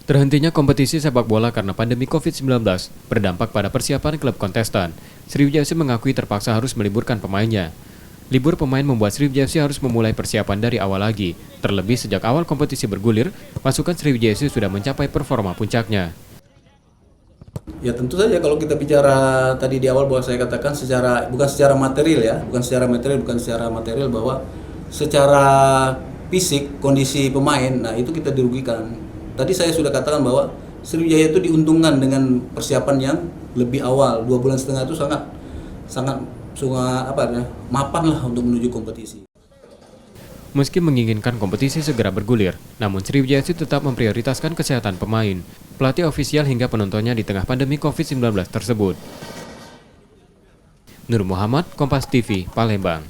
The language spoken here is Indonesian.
Terhentinya kompetisi sepak bola karena pandemi COVID-19 berdampak pada persiapan klub kontestan. Sriwijaya FC mengakui terpaksa harus meliburkan pemainnya. Libur pemain membuat Sriwijaya FC harus memulai persiapan dari awal lagi. Terlebih sejak awal kompetisi bergulir, pasukan Sriwijaya FC sudah mencapai performa puncaknya. Ya tentu saja kalau kita bicara tadi di awal bahwa saya katakan bukan secara material bahwa secara fisik kondisi pemain, nah itu kita dirugikan. Tadi saya sudah katakan bahwa Sriwijaya itu diuntungkan dengan persiapan yang lebih awal, 2,5 bulan itu sangat mapan lah untuk menuju kompetisi. Meski menginginkan kompetisi segera bergulir, namun Sriwijaya FC tetap memprioritaskan kesehatan pemain, pelatih ofisial hingga penontonnya di tengah pandemi COVID-19 tersebut. Nur Muhammad, Kompas TV, Palembang.